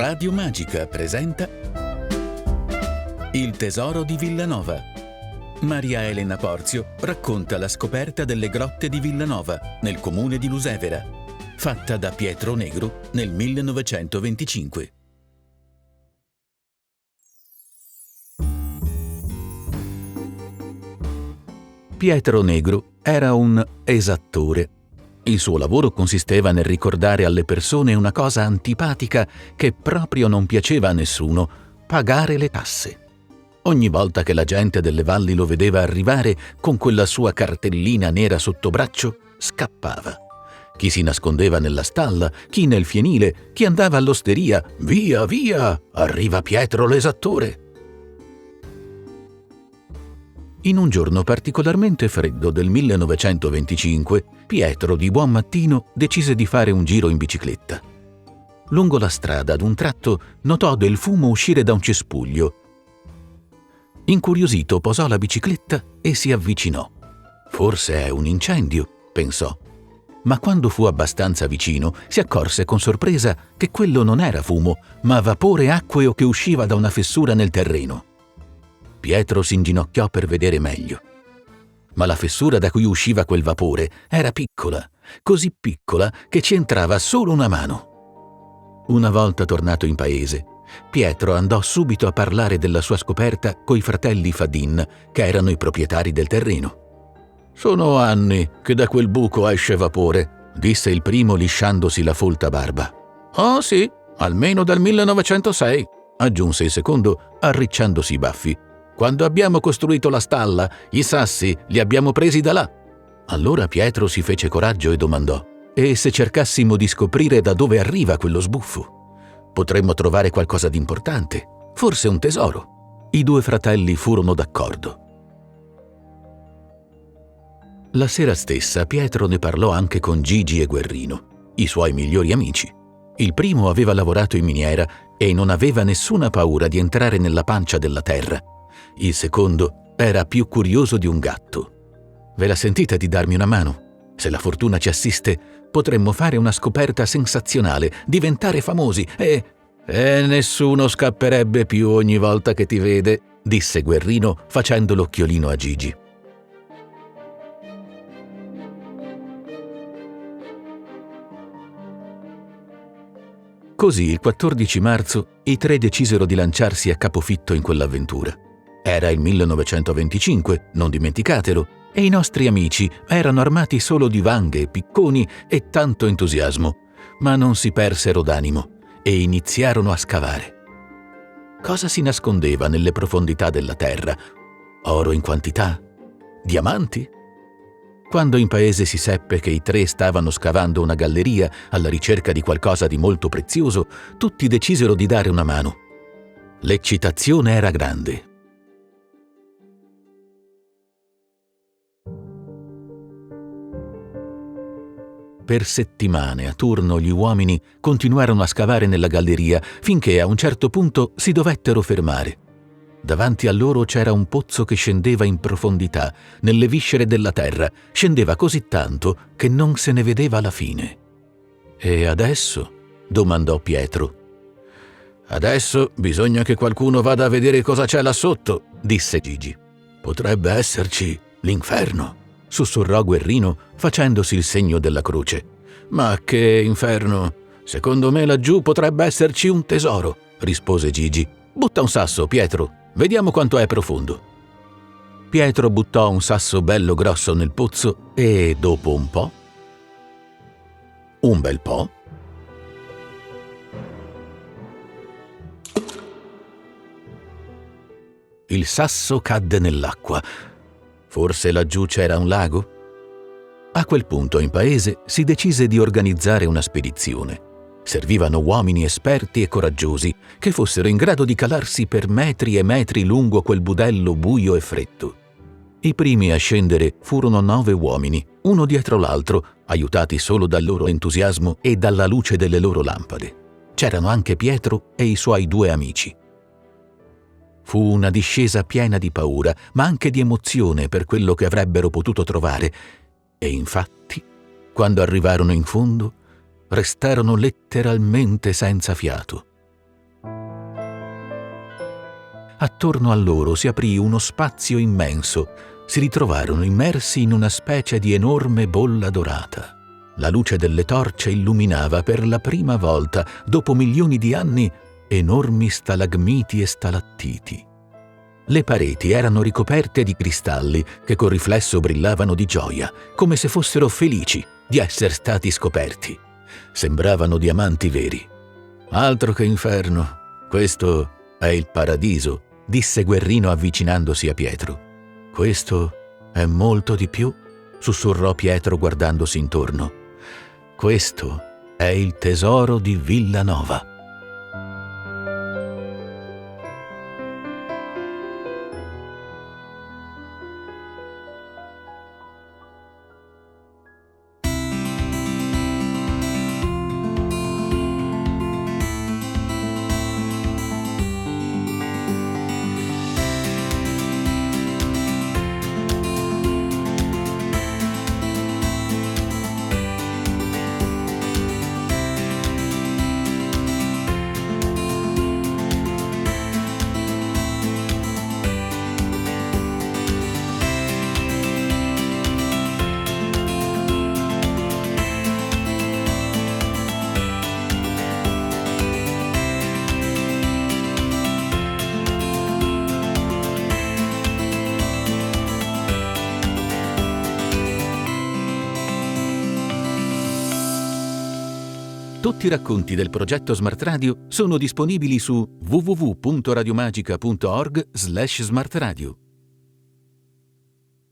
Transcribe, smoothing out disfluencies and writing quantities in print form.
Radio Magica presenta Il tesoro di Villanova. Maria Elena Porzio racconta la scoperta delle grotte di Villanova, nel comune di Lusevera, fatta da Pietro Negru nel 1925. Pietro Negru era un esattore. Il suo lavoro consisteva nel ricordare alle persone una cosa antipatica che proprio non piaceva a nessuno: pagare le tasse. Ogni volta che la gente delle valli lo vedeva arrivare con quella sua cartellina nera sotto braccio, scappava. Chi si nascondeva nella stalla, chi nel fienile, chi andava all'osteria. Via, via, arriva Pietro l'esattore. In un giorno particolarmente freddo del 1925, Pietro di buon mattino decise di fare un giro in bicicletta. Lungo la strada, ad un tratto, notò del fumo uscire da un cespuglio. Incuriosito posò la bicicletta e si avvicinò. Forse è un incendio, pensò. Ma quando fu abbastanza vicino, si accorse con sorpresa che quello non era fumo, ma vapore acqueo che usciva da una fessura nel terreno. Pietro si inginocchiò per vedere meglio. Ma la fessura da cui usciva quel vapore era piccola, così piccola che ci entrava solo una mano. Una volta tornato in paese, Pietro andò subito a parlare della sua scoperta coi fratelli Fadin, che erano i proprietari del terreno. «Sono anni che da quel buco esce vapore», disse il primo lisciandosi la folta barba. «Oh sì, almeno dal 1906», aggiunse il secondo arricciandosi i baffi. «Quando abbiamo costruito la stalla, i sassi li abbiamo presi da là». Allora Pietro si fece coraggio e domandò: «E se cercassimo di scoprire da dove arriva quello sbuffo? Potremmo trovare qualcosa di importante, forse un tesoro». I due fratelli furono d'accordo. La sera stessa Pietro ne parlò anche con Gigi e Guerrino, i suoi migliori amici. Il primo aveva lavorato in miniera e non aveva nessuna paura di entrare nella pancia della terra. Il secondo era più curioso di un gatto. «Ve la sentite di darmi una mano? Se la fortuna ci assiste, potremmo fare una scoperta sensazionale, diventare famosi e nessuno scapperebbe più ogni volta che ti vede», disse Guerrino facendo l'occhiolino a Gigi. Così il 14 marzo i tre decisero di lanciarsi a capofitto in quell'avventura. Era il 1925, non dimenticatelo, e i nostri amici erano armati solo di vanghe, picconi e tanto entusiasmo, ma non si persero d'animo e iniziarono a scavare. Cosa si nascondeva nelle profondità della terra? Oro in quantità? Diamanti? Quando in paese si seppe che i tre stavano scavando una galleria alla ricerca di qualcosa di molto prezioso, tutti decisero di dare una mano. L'eccitazione era grande. Per settimane a turno gli uomini continuarono a scavare nella galleria finché a un certo punto si dovettero fermare. Davanti a loro c'era un pozzo che scendeva in profondità, nelle viscere della terra, scendeva così tanto che non se ne vedeva la fine. «E adesso?» domandò Pietro. «Adesso bisogna che qualcuno vada a vedere cosa c'è là sotto», disse Gigi. «Potrebbe esserci l'inferno», sussurrò Guerrino facendosi il segno della croce. «Ma che inferno? Secondo me laggiù potrebbe esserci un tesoro», rispose Gigi. «Butta un sasso, Pietro, vediamo quanto è profondo». Pietro buttò un sasso bello grosso nel pozzo e dopo un bel po', il sasso cadde nell'acqua. Forse laggiù c'era un lago? A quel punto in paese si decise di organizzare una spedizione. Servivano uomini esperti e coraggiosi che fossero in grado di calarsi per metri e metri lungo quel budello buio e freddo. I primi a scendere furono 9 uomini, uno dietro l'altro, aiutati solo dal loro entusiasmo e dalla luce delle loro lampade. C'erano anche Pietro e i suoi 2 amici. Fu una discesa piena di paura, ma anche di emozione per quello che avrebbero potuto trovare. E infatti, quando arrivarono in fondo, restarono letteralmente senza fiato. Attorno a loro si aprì uno spazio immenso. Si ritrovarono immersi in una specie di enorme bolla dorata. La luce delle torce illuminava per la prima volta, dopo milioni di anni, enormi stalagmiti e stalattiti. Le pareti erano ricoperte di cristalli che col riflesso brillavano di gioia, come se fossero felici di essere stati scoperti. Sembravano diamanti veri. «Altro che inferno, questo è il paradiso», disse Guerrino avvicinandosi a Pietro. «Questo è molto di più», sussurrò Pietro guardandosi intorno. «Questo è il tesoro di Villanova». Tutti i racconti del progetto Smart Radio sono disponibili su www.radiomagica.org/smartradio.